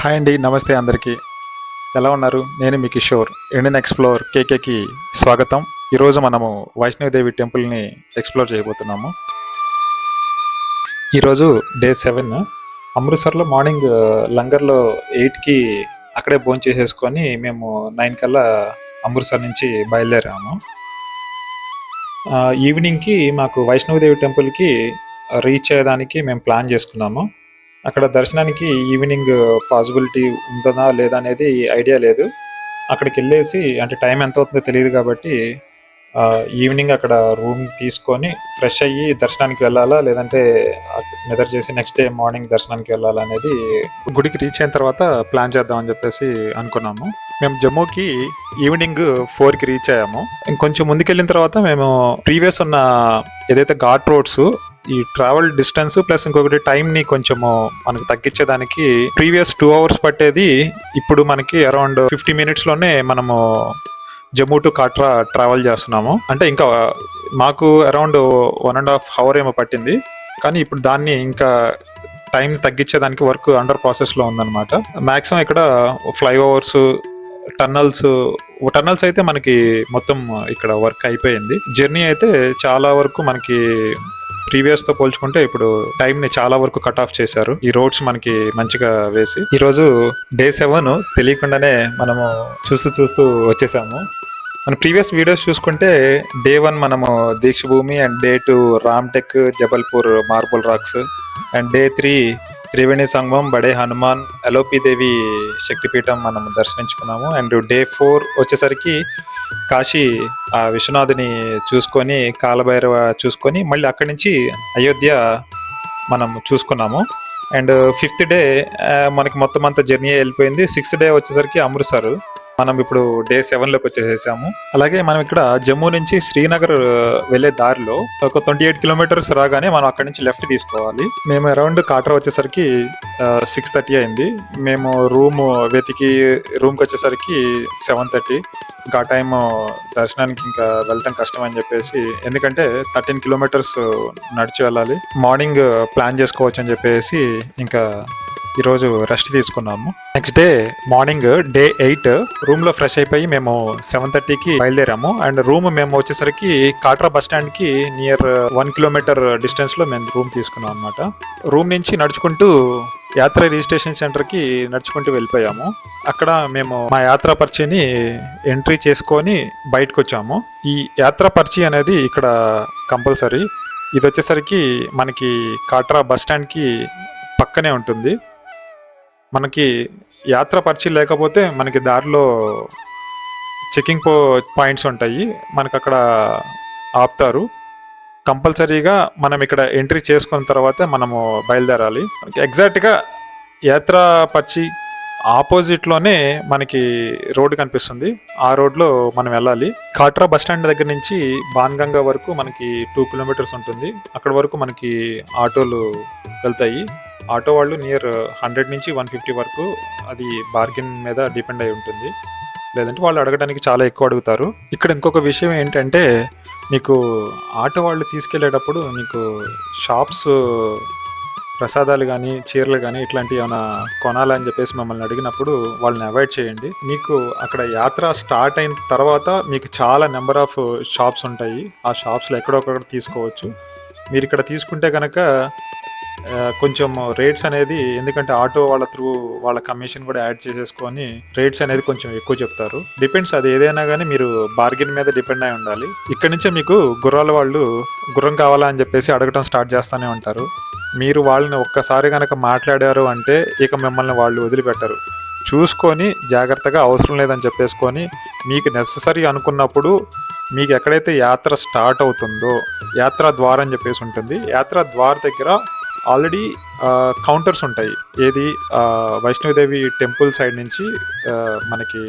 Hi అండి, నమస్తే అందరికీ. ఎలా ఉన్నారు? నేను మీ కిషోర్. ఇండియన్ ఎక్స్ప్లోర్ కేకేకి స్వాగతం. ఈరోజు మనము వైష్ణవిదేవి టెంపుల్ని ఎక్స్ప్లోర్ చేయబోతున్నాము. ఈరోజు డే 7. అమృత్సర్లో మార్నింగ్ లంగర్లో 8కి అక్కడే భోజనం చేసేసుకొని మేము 9 కల్లా అమృత్సర్ నుంచి బయలుదేరాము. ఈవినింగ్కి మాకు వైష్ణవిదేవి టెంపుల్కి రీచ్ అయ్యేదానికి మేము ప్లాన్ చేసుకున్నాము. అక్కడ దర్శనానికి ఈవినింగ్ పాసిబిలిటీ ఉంటుందా లేదా అనేది ఐడియా లేదు. అక్కడికి వెళ్ళేసి అంటే టైం ఎంత అవుతుందో తెలియదు కాబట్టి ఈవినింగ్ అక్కడ రూమ్ తీసుకొని ఫ్రెష్ అయ్యి దర్శనానికి వెళ్ళాలా లేదంటే నిద్ర చేసి నెక్స్ట్ డే మార్నింగ్ దర్శనానికి వెళ్ళాలా అనేది గుడికి రీచ్ అయిన తర్వాత ప్లాన్ చేద్దామని చెప్పేసి అనుకున్నాము. మేము జమ్మూకి ఈవినింగ్ 4కి రీచ్ అయ్యాము. ఇంకొంచెం ముందుకెళ్ళిన తర్వాత మేము ప్రీవియస్ ఉన్న ఏదైతే ఘాట్ రోడ్స్ ఈ ట్రావెల్ డిస్టెన్స్ ప్లస్ ఇంకొకటి టైంని కొంచెము మనకు తగ్గించేదానికి ప్రీవియస్ 2 hours పట్టేది ఇప్పుడు మనకి అరౌండ్ 50 minutesలోనే మనము జమ్మూ టు కాట్రా ట్రావెల్ చేస్తున్నాము. అంటే ఇంకా మాకు అరౌండ్ 1.5 hour ఏమో పట్టింది, కానీ ఇప్పుడు దాన్ని ఇంకా టైం తగ్గించేదానికి వర్క్ అండర్ ప్రాసెస్లో ఉందన్నమాట. మ్యాక్సిమం ఇక్కడ ఫ్లైఓవర్స్, టన్నల్స్ అయితే మనకి మొత్తం ఇక్కడ వర్క్ అయిపోయింది. జర్నీ అయితే చాలా వరకు మనకి ప్రీవియస్ తో పోల్చుకుంటే ఇప్పుడు టైం ని చాలా వరకు కట్ ఆఫ్ చేశారు. ఈ రోడ్స్ మనకి మంచిగా వేసి ఈరోజు డే 7 తెలియకుండానే మనము చూస్తూ వచ్చేసాము. మన ప్రీవియస్ వీడియోస్ చూసుకుంటే డే 1 మనము దీక్ష భూమి and day 2 Ramtek, Jabalpur marble racks and day 3 Triveni సంగమం, బడే హనుమాన్, ఎలోపీదేవి శక్తిపీఠం మనం దర్శించుకున్నాము. అండ్ డే 4 వచ్చేసరికి కాశీ ఆ విశ్వనాథుని చూసుకొని కాలభైరవ చూసుకొని మళ్ళీ అక్కడి నుంచి అయోధ్య మనం చూసుకున్నాము. అండ్ 5th డే మనకి మొత్తం అంతా జర్నీ వెళ్ళిపోయింది. 6th డే వచ్చేసరికి అమృత్సర్. మనం ఇప్పుడు డే 7లోకి వచ్చేసేసాము. అలాగే మనం ఇక్కడ జమ్మూ నుంచి శ్రీనగర్ వెళ్లే దారిలో ఒక 28 kilometers రాగానే మనం అక్కడి నుంచి లెఫ్ట్ తీసుకోవాలి. మేము అరౌండ్ కాట్రా వచ్చేసరికి 6:30 అయింది. మేము రూమ్ వెతికి రూమ్కి వచ్చేసరికి 7:30. ఇంకా ఆ టైం దర్శనానికి ఇంకా వెళ్ళటం కష్టం అని చెప్పేసి, ఎందుకంటే 13 kilometers నడిచి వెళ్ళాలి. మార్నింగ్ ప్లాన్ చేసుకోవచ్చు అని చెప్పేసి ఇంకా ఈరోజు రెస్ట్ తీసుకున్నాము. Next day morning day 8 room లో ఫ్రెష్ అయిపోయి మేము 7:30కి బయలుదేరాము. అండ్ రూమ్ మేము వచ్చేసరికి కాట్రా బస్ స్టాండ్ కి నియర్ 1 kilometer డిస్టెన్స్ లో మేము రూమ్ తీసుకున్నాం అనమాట. రూమ్ నుంచి నడుచుకుంటూ యాత్ర రిజిస్ట్రేషన్ సెంటర్ కి నడుచుకుంటూ వెళ్ళిపోయాము. అక్కడ మేము మా యాత్రా పర్చీని ఎంట్రీ చేసుకొని బయటకు వచ్చాము. ఈ యాత్రా పర్చీ అనేది ఇక్కడ కంపల్సరీ. ఇది వచ్చేసరికి మనకి కాట్రా బస్ స్టాండ్ కి పక్కనే ఉంటుంది. మనకి యాత్ర పర్చీ లేకపోతే మనకి దారిలో చెకింగ్ పాయింట్స్ ఉంటాయి, మనకు అక్కడ ఆపుతారు. కంపల్సరీగా మనం ఇక్కడ ఎంట్రీ చేసుకున్న తర్వాత మనము బయలుదేరాలి. ఎగ్జాక్ట్గా యాత్ర పర్చీ ఆపోజిట్లోనే మనకి రోడ్డు కనిపిస్తుంది. ఆ రోడ్లో మనం వెళ్ళాలి. కాట్రా బస్ స్టాండ్ దగ్గర నుంచి బాన్గంగా వరకు మనకి 2 kilometers ఉంటుంది. అక్కడ వరకు మనకి ఆటోలు వెళ్తాయి. ఆటో వాళ్ళు నియర్ 100 నుంచి 150 వరకు, అది బార్గెన్ మీద డిపెండ్ అయి ఉంటుంది. లేదంటే వాళ్ళు అడగడానికి చాలా ఎక్కువ అడుగుతారు. ఇక్కడ ఇంకొక విషయం ఏంటంటే, మీకు ఆటో వాళ్ళు తీసుకెళ్లేటప్పుడు మీకు షాప్స్ ప్రసాదాలు కానీ చీరలు కానీ ఇట్లాంటివి ఏమైనా కొనాలని చెప్పేసి మమ్మల్ని అడిగినప్పుడు వాళ్ళని అవాయిడ్ చేయండి. మీకు అక్కడ యాత్ర స్టార్ట్ అయిన తర్వాత మీకు చాలా నెంబర్ ఆఫ్ షాప్స్ ఉంటాయి. ఆ షాప్స్లో ఎక్కడొక్కడ తీసుకోవచ్చు. మీరు ఇక్కడ తీసుకుంటే కనుక కొంచెం రేట్స్ అనేది, ఎందుకంటే ఆటో వాళ్ళ త్రూ వాళ్ళ కమిషన్ కూడా యాడ్ చేసేసుకొని రేట్స్ అనేది కొంచెం ఎక్కువ చెప్తారు. డిపెండ్స్, అది ఏదైనా కానీ మీరు బార్గెన్ మీద డిపెండ్ అయి ఉండాలి. ఇక్కడ నుంచే మీకు గుర్రాల వాళ్ళు గుర్రం కావాలా అని చెప్పేసి అడగటం స్టార్ట్ చేస్తూనే ఉంటారు. మీరు వాళ్ళని ఒక్కసారి కనుక మాట్లాడారు అంటే ఇక మిమ్మల్ని వాళ్ళు వదిలిపెట్టరు. చూసుకొని జాగ్రత్తగా అవసరం లేదని చెప్పేసుకొని మీకు నెససరీ అనుకున్నప్పుడు మీకు ఎక్కడైతే యాత్ర స్టార్ట్ అవుతుందో యాత్రా ద్వార్ అని చెప్పేసి ఉంటుంది. యాత్రా ద్వార్ దగ్గర ఆల్రెడీ కౌంటర్స్ ఉంటాయి. ఏది వైష్ణవిదేవి టెంపుల్ సైడ్ నుంచి మనకి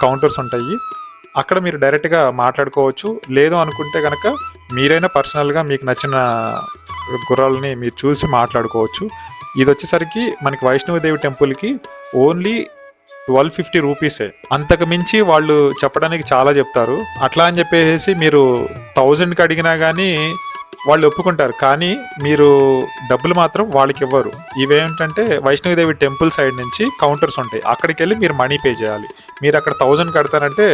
కౌంటర్స్ ఉంటాయి. అక్కడ మీరు డైరెక్ట్గా మాట్లాడుకోవచ్చు. లేదు అనుకుంటే కనుక మీరైనా పర్సనల్గా మీకు నచ్చిన గుర్రాలని మీరు చూసి మాట్లాడుకోవచ్చు. ఇది వచ్చేసరికి మనకి వైష్ణవిదేవి టెంపుల్కి ఓన్లీ 1250 రూపీసే. అంతకు మించి వాళ్ళు చెప్పడానికి చాలా చెప్తారు. అట్లా అని చెప్పేసి మీరు 1000కి అడిగినా కానీ వాళ్ళు ఒప్పుకుంటారు. కానీ మీరు డబ్బులు మాత్రం వాళ్ళకి ఇవ్వరు. ఇవేంటంటే వైష్ణవిదేవి టెంపుల్ సైడ్ నుంచి కౌంటర్స్ ఉంటాయి. అక్కడికి వెళ్ళి మీరు మనీ పే చేయాలి. మీరు అక్కడ 1000 కడతారంటే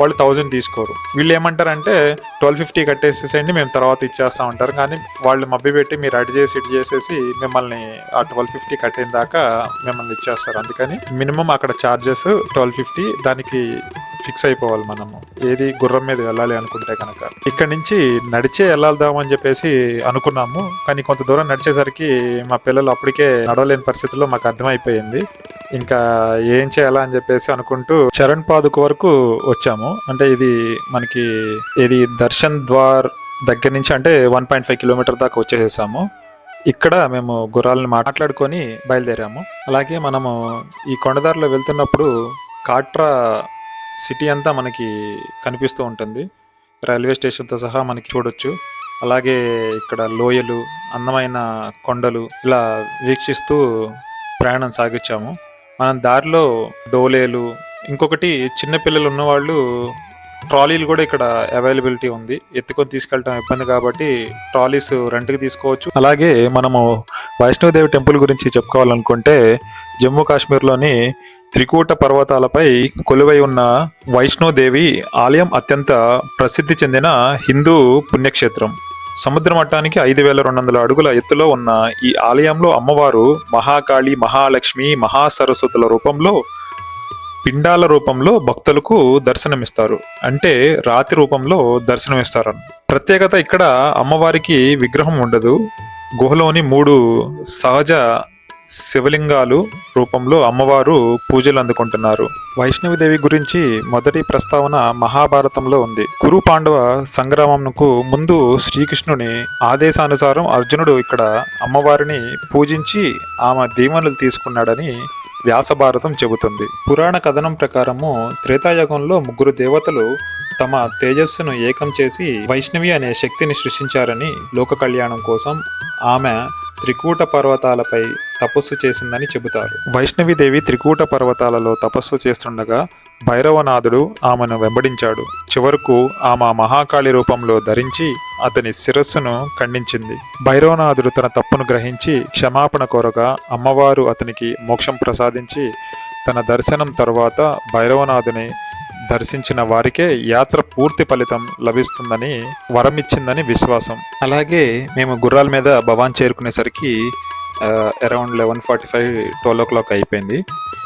వాళ్ళు 1000 తీసుకోరు. వీళ్ళు ఏమంటారంటే 1250 కట్టేసేసేయండి, మేము తర్వాత ఇచ్చేస్తా ఉంటారు. కానీ వాళ్ళు మభ్యపెట్టి మీరు అటు చేసి ఇటు చేసేసి మిమ్మల్ని ఆ 1250 కట్టిన దాకా మిమ్మల్ని ఇచ్చేస్తారు. అందుకని మినిమం అక్కడ ఛార్జెస్ 1250, దానికి ఫిక్స్ అయిపోవాలి మనము ఏది గుర్రం మీద వెళ్ళాలి అనుకుంటే కనుక. ఇక్కడ నుంచి నడిచే వెళ్ళాల్దామని చెప్పేసి అనుకున్నాము. కానీ కొంత దూరం నడిచేసరికి మా పిల్లలు అప్పటికే నడవలేని పరిస్థితుల్లో మాకు అర్థమైపోయింది. ఇంకా ఏం చేయాలా అని చెప్పేసి అనుకుంటూ చరణ్ పాదుకు వరకు వచ్చాము. అంటే ఇది మనకి ఇది దర్శన్ ద్వార్ దగ్గర నుంచి అంటే 1.5 కిలోమీటర్ దాకా వచ్చేసేసాము. ఇక్కడ మేము గుర్రాలను మాట్లాడుకొని బయలుదేరాము. అలాగే మనము ఈ కొండదారిలో వెళ్తున్నప్పుడు కాట్రా సిటీ అంతా మనకి కనిపిస్తూ ఉంటుంది. రైల్వే స్టేషన్తో సహా మనకి చూడొచ్చు. అలాగే ఇక్కడ లోయలు, అందమైన కొండలు ఇలా వీక్షిస్తూ ప్రయాణం సాగించాము. మనం దారిలో డోలేలు, ఇంకొకటి చిన్నపిల్లలు ఉన్నవాళ్ళు ట్రాలీలు కూడా ఇక్కడ అవైలబిలిటీ ఉంది. ఎత్తుకొని తీసుకెళ్ళటం ఇబ్బంది కాబట్టి ట్రాలీస్ రెంట్కి తీసుకోవచ్చు. అలాగే మనము వైష్ణవదేవి టెంపుల్ గురించి చెప్పుకోవాలనుకుంటే జమ్మూ కాశ్మీర్లోని త్రికూట పర్వతాలపై కొలువై ఉన్న వైష్ణోదేవి ఆలయం అత్యంత ప్రసిద్ధి చెందిన హిందూ పుణ్యక్షేత్రం. సముద్ర మట్టానికి 5200 అడుగుల ఎత్తులో ఉన్న ఈ ఆలయంలో అమ్మవారు మహాకాళి, మహాలక్ష్మి, మహాసరస్వతుల రూపంలో, పిండాల రూపంలో భక్తులకు దర్శనమిస్తారు. అంటే రాతి రూపంలో దర్శనమిస్తారు. ప్రత్యేకత ఇక్కడ అమ్మవారికి విగ్రహం ఉండదు. గుహలోని 3 సహజ శివలింగాలు రూపంలో అమ్మవారు పూజలు అందుకుంటున్నారు. వైష్ణవిదేవి గురించి మొదటి ప్రస్తావన మహాభారతంలో ఉంది. కురు పాండవ సంగ్రామంకు ముందు శ్రీకృష్ణుని ఆదేశానుసారం అర్జునుడు ఇక్కడ అమ్మవారిని పూజించి ఆమె దీవెనలు తీసుకున్నాడని వ్యాసభారతం చెబుతుంది. పురాణ కథనం ప్రకారము త్రేతాయుగంలో 3 దేవతలు తమ తేజస్సును ఏకం చేసి వైష్ణవి అనే శక్తిని సృష్టించారని, లోక కళ్యాణం కోసం ఆమె త్రికూట పర్వతాలపై తపస్సు చేసిందని చెబుతారు. వైష్ణవిదేవి త్రికూట పర్వతాలలో తపస్సు చేస్తుండగా భైరవనాథుడు ఆమెను వెంబడించాడు. చివరకు ఆమె మహాకాళి రూపంలో ధరించి అతని శిరస్సును ఖండించింది. భైరవనాథుడు తన తప్పును గ్రహించి క్షమాపణ కోరగా అమ్మవారు అతనికి మోక్షం ప్రసాదించి తన దర్శనం తరువాత భైరవనాథుని దర్శించిన వారికే యాత్ర పూర్తి ఫలితం లభిస్తుందని వరమిచ్చిందని విశ్వాసం. అలాగే మేము గుర్రాల మీద భవాన్ చేరుకునేసరికి అరౌండ్ 11:45, 12 o'clock అయిపోయింది.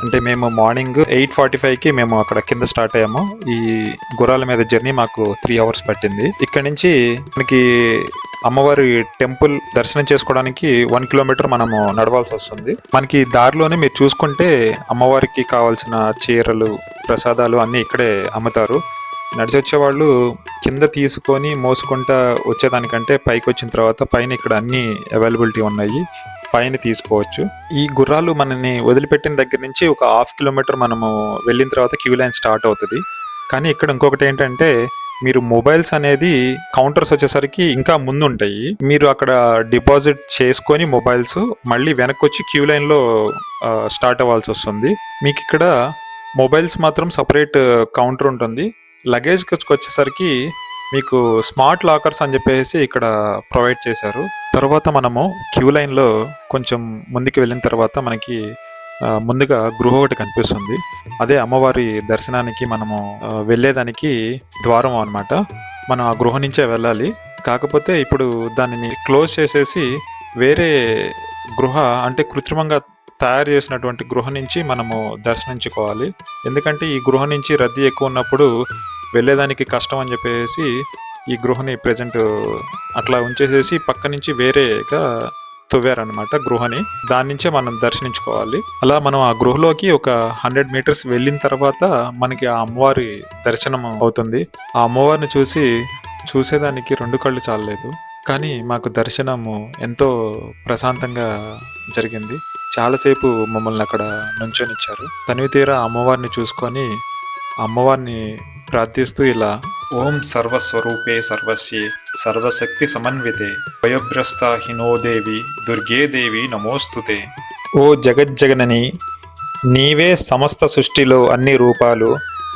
అంటే మేము మార్నింగ్ 8:45కి మేము అక్కడ కింద స్టార్ట్ అయ్యాము. ఈ గుర్రాల మీద జర్నీ మాకు 3 hours పట్టింది. ఇక్కడ నుంచి మనకి అమ్మవారి టెంపుల్ దర్శనం చేసుకోవడానికి 1 kilometer మనము నడవాల్సి వస్తుంది. మనకి దారిలోనే మీరు చూసుకుంటే అమ్మవారికి కావాల్సిన చీరలు, ప్రసాదాలు అన్నీ ఇక్కడే అమ్ముతారు. నడిచి వచ్చేవాళ్ళు కింద తీసుకొని మోసుకుంటా వచ్చేదానికంటే పైకి వచ్చిన తర్వాత పైన ఇక్కడ అన్ని అవైలబిలిటీ ఉన్నాయి, పైన తీసుకోవచ్చు. ఈ గుర్రాలు మనని వదిలిపెట్టిన దగ్గర నుంచి ఒక 1/2 kilometer మనము వెళ్ళిన తర్వాత క్యూ లైన్ స్టార్ట్ అవుతుంది. కానీ ఇక్కడ ఇంకొకటి ఏంటంటే మీరు మొబైల్స్ అనేది కౌంటర్స్ వచ్చేసరికి ఇంకా ముందు ఉంటాయి. మీరు అక్కడ డిపాజిట్ చేసుకొని మొబైల్స్ మళ్ళీ వెనక్కి వచ్చి క్యూ లైన్లో స్టార్ట్ అవ్వాల్సి వస్తుంది. మీకు ఇక్కడ మొబైల్స్ మాత్రం సపరేట్ కౌంటర్ ఉంటుంది. లగేజ్కి వచ్చేసరికి మీకు స్మార్ట్ లాకర్స్ అని చెప్పేసి ఇక్కడ ప్రొవైడ్ చేశారు. తర్వాత మనము క్యూ లైన్లో కొంచెం ముందుకు వెళ్ళిన తర్వాత మనకి ముందుగా గృహ ఒకటి కనిపిస్తుంది. అదే అమ్మవారి దర్శనానికి మనము వెళ్ళేదానికి ద్వారం అన్నమాట. మనం ఆ గృహ నుంచే వెళ్ళాలి. కాకపోతే ఇప్పుడు దానిని క్లోజ్ చేసేసి వేరే గృహ, అంటే కృత్రిమంగా తయారు చేసినటువంటి గృహ నుంచి మనము దర్శనించుకోవాలి. ఎందుకంటే ఈ గృహ నుంచి రద్దీ ఎక్కువ ఉన్నప్పుడు వెళ్ళేదానికి కష్టం అని చెప్పేసి ఈ గృహని ప్రజెంట్ అట్లా ఉంచేసేసి పక్క నుంచి వేరేగా తవ్వారనమాట గృహని. దాని నుంచే మనం దర్శనించుకోవాలి. అలా మనం ఆ గృహలోకి ఒక 100 meters వెళ్ళిన తర్వాత మనకి ఆ అమ్మవారి దర్శనం అవుతుంది. ఆ అమ్మవారిని చూసేదానికి 2 కళ్ళు చాలలేదు. కానీ మాకు దర్శనము ఎంతో ప్రశాంతంగా జరిగింది. చాలాసేపు మమ్మల్ని అక్కడ నుంచొనిచ్చారు. తనివి తీరా అమ్మవారిని చూసుకొని అమ్మవారిని ప్రార్థిస్తూ ఇలా ఓం సర్వస్వరూపే సర్వస్యే సర్వశక్తి సమన్వితే భయభ్రస్త హినోదేవి దుర్గే దేవి నమోస్తుతే. ఓ జగజ్జగనని, నీవే సమస్త సృష్టిలో అన్ని రూపాలు,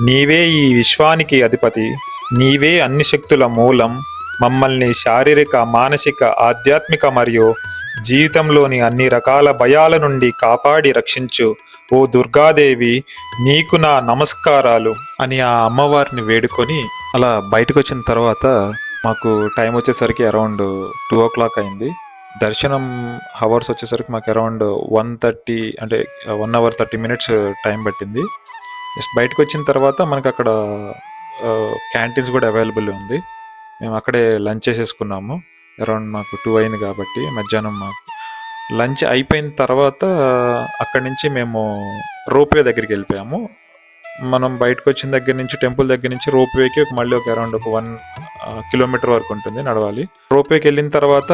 నీవే ఈ విశ్వానికి అధిపతి, నీవే అన్ని శక్తుల మూలం, మమ్మల్ని శారీరక, మానసిక, ఆధ్యాత్మిక మరియు జీవితంలోని అన్ని రకాల భయాల నుండి కాపాడి రక్షించు ఓ దుర్గాదేవి, నీకు నా నమస్కారాలు అని ఆ అమ్మవారిని వేడుకొని అలా బయటకు వచ్చిన తర్వాత మాకు టైం వచ్చేసరికి అరౌండ్ 2 o'clock అయింది. దర్శనం హవర్స్ వచ్చేసరికి మాకు అరౌండ్ 1:30 అంటే 1 hour 30 minutes టైం పట్టింది. జస్ట్ బయటకు వచ్చిన తర్వాత మనకు అక్కడ క్యాంటీన్స్ కూడా అవైలబుల్ ఉంది. మేము అక్కడే లంచ్ చేసేసుకున్నాము. అరౌండ్ మాకు 2 అయింది కాబట్టి మధ్యాహ్నం మాకు లంచ్ అయిపోయిన తర్వాత అక్కడి నుంచి మేము రోప్వే దగ్గరికి వెళ్ళిపోయాము. మనం బయటకు వచ్చిన దగ్గర నుంచి టెంపుల్ దగ్గర నుంచి రోప్వేకి మళ్ళీ అరౌండ్ 1 kilometer వరకు ఉంటుంది నడవాలి. రోప్వేకి వెళ్ళిన తర్వాత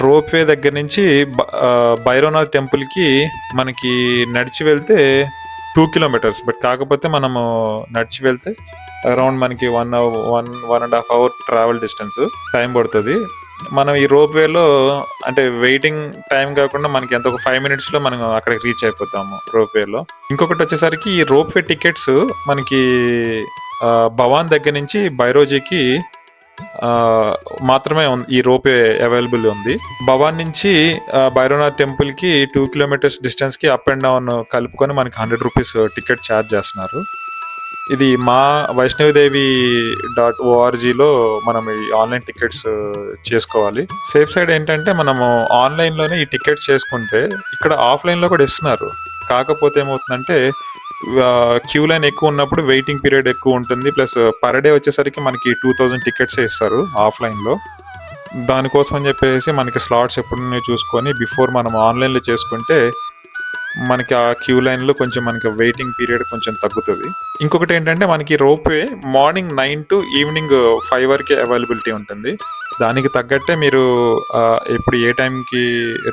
రోప్వే దగ్గర నుంచి భైరవనాథ్ టెంపుల్కి మనకి నడిచి వెళ్తే 2 kilometers. బట్ కాకపోతే మనము నడిచి వెళ్తే అరౌండ్ మనకి 1.5 hour ట్రావెల్ డిస్టెన్స్ టైం పడుతుంది. మనం ఈ రోప్వేలో అంటే వెయిటింగ్ టైం కాకుండా మనకి ఎంత ఒక 5 minutesలో మనం అక్కడికి రీచ్ అయిపోతాము రోప్వేలో. ఇంకొకటి వచ్చేసరికి ఈ రోప్వే టికెట్స్ మనకి భవాన్ దగ్గర నుంచి బైరోజీకి మాత్రమే ఈ రోప్వే అవైలబుల్ ఉంది. భవాన్ నుంచి భైరవనాథ్ టెంపుల్కి 2 kilometers డిస్టెన్స్కి అప్ అండ్ డౌన్ కలుపుకొని మనకి 100 rupees టికెట్ ఛార్జ్ చేస్తున్నారు. ఇది మా వైష్ణవిదేవి.orgలో మనం ఈ ఆన్లైన్ టికెట్స్ చేసుకోవాలి. సేఫ్ సైడ్ ఏంటంటే మనము ఆన్లైన్లోనే ఈ టికెట్స్ చేసుకుంటే ఇక్కడ ఆఫ్లైన్లో కూడా ఇస్తున్నారు. కాకపోతే ఏమవుతుందంటే క్యూ లైన్ ఎక్కువ ఉన్నప్పుడు వెయిటింగ్ పీరియడ్ ఎక్కువ ఉంటుంది. ప్లస్ పర్ డే వచ్చేసరికి మనకి 2000 టికెట్సే ఇస్తారు ఆఫ్లైన్లో. దానికోసం అని చెప్పేసి మనకి స్లాట్స్ ఎప్పుడు చూసుకొని బిఫోర్ మనం ఆన్లైన్లో చేసుకుంటే మనకి ఆ క్యూ లైన్లో కొంచెం మనకి వెయిటింగ్ పీరియడ్ కొంచెం తగ్గుతుంది. ఇంకొకటి ఏంటంటే మనకి రోప్వే మార్నింగ్ 9 to ఈవినింగ్ 5 వరకే అవైలబిలిటీ ఉంటుంది. దానికి తగ్గట్టే మీరు ఎప్పుడు ఏ టైంకి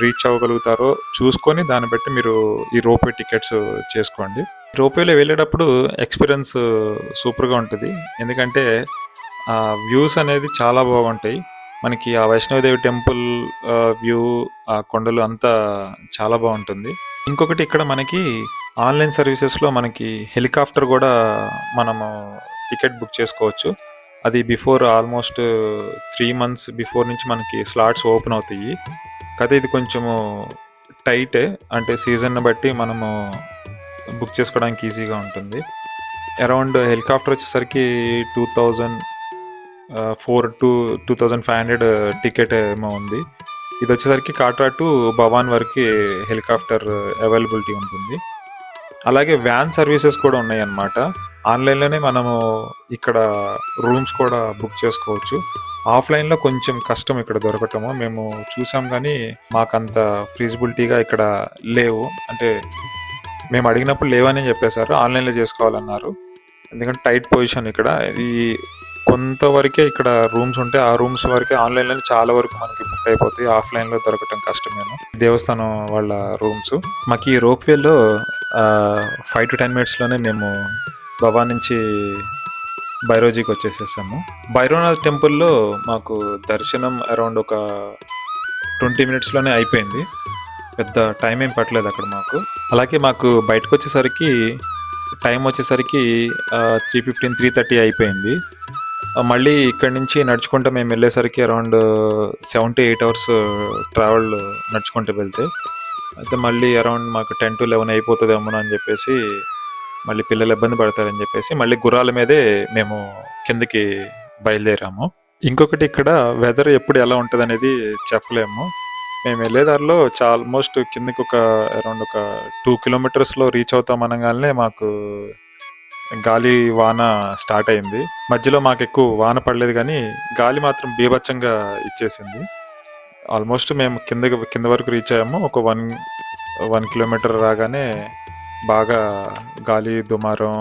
రీచ్ అవ్వగలుగుతారో చూసుకొని దాన్ని బట్టి మీరు ఈ రోప్వే టికెట్స్ చేసుకోండి. రోప్వేలో వెళ్ళేటప్పుడు ఎక్స్పీరియన్స్ సూపర్గా ఉంటుంది. ఎందుకంటే వ్యూస్ అనేది చాలా బాగుంటాయి. మనకి ఆ వైష్ణవిదేవి టెంపుల్ వ్యూ, ఆ కొండలు అంతా చాలా బాగుంటుంది. ఇంకొకటి ఇక్కడ మనకి ఆన్లైన్ సర్వీసెస్లో మనకి హెలికాప్టర్ కూడా మనము టికెట్ బుక్ చేసుకోవచ్చు. అది బిఫోర్ ఆల్మోస్ట్ 3 months బిఫోర్ నుంచి మనకి స్లాట్స్ ఓపెన్ అవుతాయి. కదా ఇది కొంచెము టైట్, అంటే సీజన్ని బట్టి మనము బుక్ చేసుకోవడానికి ఈజీగా ఉంటుంది. అరౌండ్ హెలికాప్టర్ వచ్చేసరికి 2400 to 2500 టికెట్ ఏమో ఉంది. ఇది వచ్చేసరికి కాట్రా టు భవాన్ వరకు హెలికాప్టర్ అవైలబిలిటీ ఉంటుంది. అలాగే వ్యాన్ సర్వీసెస్ కూడా ఉన్నాయి అన్నమాట. ఆన్లైన్లోనే మనము ఇక్కడ రూమ్స్ కూడా బుక్ చేసుకోవచ్చు. ఆఫ్లైన్లో కొంచెం కష్టం ఇక్కడ దొరకటము. మేము చూసాం కానీ మాకంత ఫీజిబిలిటీగా ఇక్కడ లేవు. అంటే మేము అడిగినప్పుడు లేవని చెప్పేశారు, ఆన్లైన్లో చేసుకోవాలన్నారు. ఎందుకంటే టైట్ పొజిషన్ ఇక్కడ. ఇది కొంతవరకే ఇక్కడ రూమ్స్ ఉంటే ఆ రూమ్స్ వరకే ఆన్లైన్లో చాలా వరకు మనకి బుక్ అయిపోతాయి. ఆఫ్లైన్లో దొరకటం కష్టమేను. దేవస్థానం వాళ్ళ రూమ్స్. మాకు ఈ రోప్వేలో 5 to 10 minutesలోనే మేము భవాన్ నుంచి బైరోజీకి వచ్చేసేసాము. భైరవనాథ్ టెంపుల్లో మాకు దర్శనం అరౌండ్ ఒక 20 minutesలోనే అయిపోయింది. పెద్ద టైం ఏం పట్టలేదు అక్కడ మాకు. అలాగే మాకు బయటకు వచ్చేసరికి టైం వచ్చేసరికి 3:15, 3:30 అయిపోయింది. మళ్ళీ ఇక్కడి నుంచి నడుచుకుంటూ మేము వెళ్ళేసరికి అరౌండ్ 7 to 8 hours ట్రావెల్ నడుచుకుంటూ వెళ్తే. అయితే మళ్ళీ అరౌండ్ మాకు 10 to 11 అయిపోతుందేమో అని చెప్పేసి, మళ్ళీ పిల్లలు ఇబ్బంది పడతారని చెప్పేసి మళ్ళీ గుర్రాల మీదే మేము కిందకి బయలుదేరాము. ఇంకొకటి ఇక్కడ వెదర్ ఎప్పుడు ఎలా ఉంటుంది అనేది చెప్పలేము. మేము వెళ్ళేదారిలో ఆల్మోస్ట్ కిందకి అరౌండ్ ఒక 2 kilometersలో రీచ్ అవుతాం అనగానే మాకు గాలి వాన స్టార్ట్ అయింది. మధ్యలో మాకు ఎక్కువ వాన పడలేదు కానీ గాలి మాత్రం బీభత్సంగా ఇచ్చేసింది. ఆల్మోస్ట్ మేము కింద వరకు రీచ్ అయ్యాము. ఒక 1 kilometer రాగానే బాగా గాలి దుమారం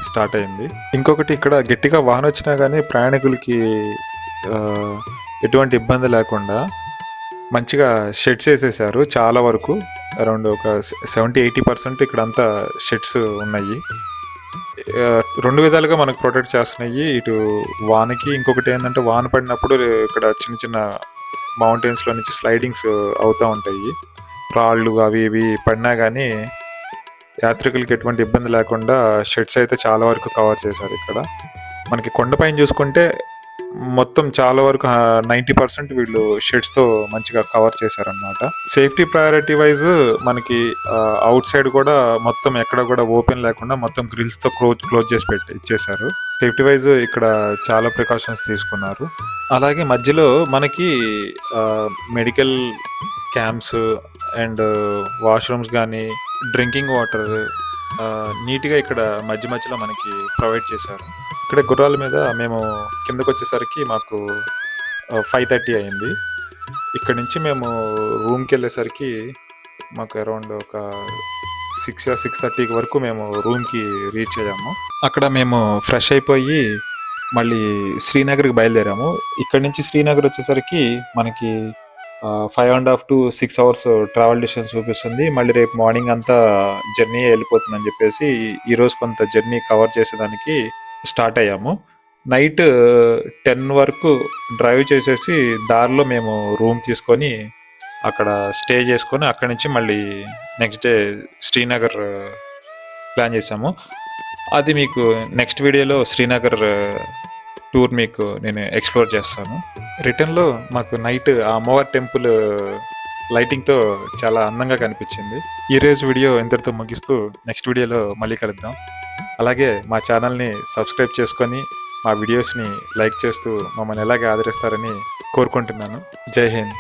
స్టార్ట్ అయింది. ఇంకొకటి ఇక్కడ గట్టిగా వాన వచ్చినా కానీ ప్రయాణికులకి ఎటువంటి ఇబ్బంది లేకుండా మంచిగా షెడ్స్ వేసేసారు. చాలా వరకు అరౌండ్ ఒక 70-80% ఇక్కడంతా షెడ్స్ ఉన్నాయి. 2 విధాలుగా మనకు ప్రొటెక్ట్ చేస్తున్నాయి. ఇటు వానకి, ఇంకొకటి ఏంటంటే వాన పడినప్పుడు ఇక్కడ చిన్న చిన్న మౌంటైన్స్లో నుంచి స్లైడింగ్స్ అవుతూ ఉంటాయి. రాళ్ళు అవి ఇవి పడినా కానీ యాత్రికులకి ఎటువంటి ఇబ్బంది లేకుండా షెడ్స్ అయితే చాలా వరకు కవర్ చేశారు. ఇక్కడ మనకి కొండపైన చూసుకుంటే మొత్తం చాలా వరకు 90% వీళ్ళు షెడ్స్తో మంచిగా కవర్ చేశారనమాట. సేఫ్టీ ప్రయారిటీ వైజ్ మనకి అవుట్ సైడ్ కూడా మొత్తం ఎక్కడ కూడా ఓపెన్ లేకుండా మొత్తం గ్రిల్స్తో క్లోజ్ చేసి ఇచ్చేశారు. సేఫ్టీ వైజ్ ఇక్కడ చాలా ప్రికాషన్స్ తీసుకున్నారు. అలాగే మధ్యలో మనకి మెడికల్ క్యాంప్స్ అండ్ వాష్రూమ్స్ కానీ డ్రింకింగ్ వాటర్ నీట్గా ఇక్కడ మధ్యలో మనకి ప్రొవైడ్ చేశారు. ఇక్కడ గుర్రాల మీద మేము కిందకు వచ్చేసరికి మాకు 5:30 అయింది. ఇక్కడ నుంచి మేము రూమ్కి వెళ్ళేసరికి మాకు అరౌండ్ ఒక 6:30 వరకు మేము రూమ్కి రీచ్ అయ్యాము. అక్కడ మేము ఫ్రెష్ అయిపోయి మళ్ళీ శ్రీనగర్కి బయలుదేరాము. ఇక్కడ నుంచి శ్రీనగర్ వచ్చేసరికి మనకి 5.5 to 6 hours ట్రావెల్ డిస్టెన్స్ చూపిస్తుంది. మళ్ళీ రేపు మార్నింగ్ అంతా జర్నీ వెళ్ళిపోతుందని చెప్పేసి ఈరోజు కొంత జర్నీ కవర్ చేసేదానికి స్టార్ట్ అయ్యాము. నైట్ 10 వరకు డ్రైవ్ చేసేసి దారిలో మేము రూమ్ తీసుకొని అక్కడ స్టే చేసుకొని అక్కడి నుంచి మళ్ళీ నెక్స్ట్ డే శ్రీనగర్ ప్లాన్ చేసాము. అది మీకు నెక్స్ట్ వీడియోలో శ్రీనగర్ టూర్ మీకు నేను ఎక్స్ప్లోర్ చేస్తాను. రిటర్న్లో మాకు నైట్ ఆ అమ్మవారి టెంపుల్ లైటింగ్తో చాలా అందంగా కనిపించింది. ఈరోజు వీడియో ఇంతటితో ముగిస్తూ నెక్స్ట్ వీడియోలో మళ్ళీ కలుద్దాం. అలాగే మా ఛానల్ని సబ్స్క్రైబ్ చేసుకొని మా వీడియోస్ని లైక్ చేస్తూ మమ్మల్ని ఎలాగే ఆదరిస్తారని కోరుకుంటున్నాను. జై హింద్.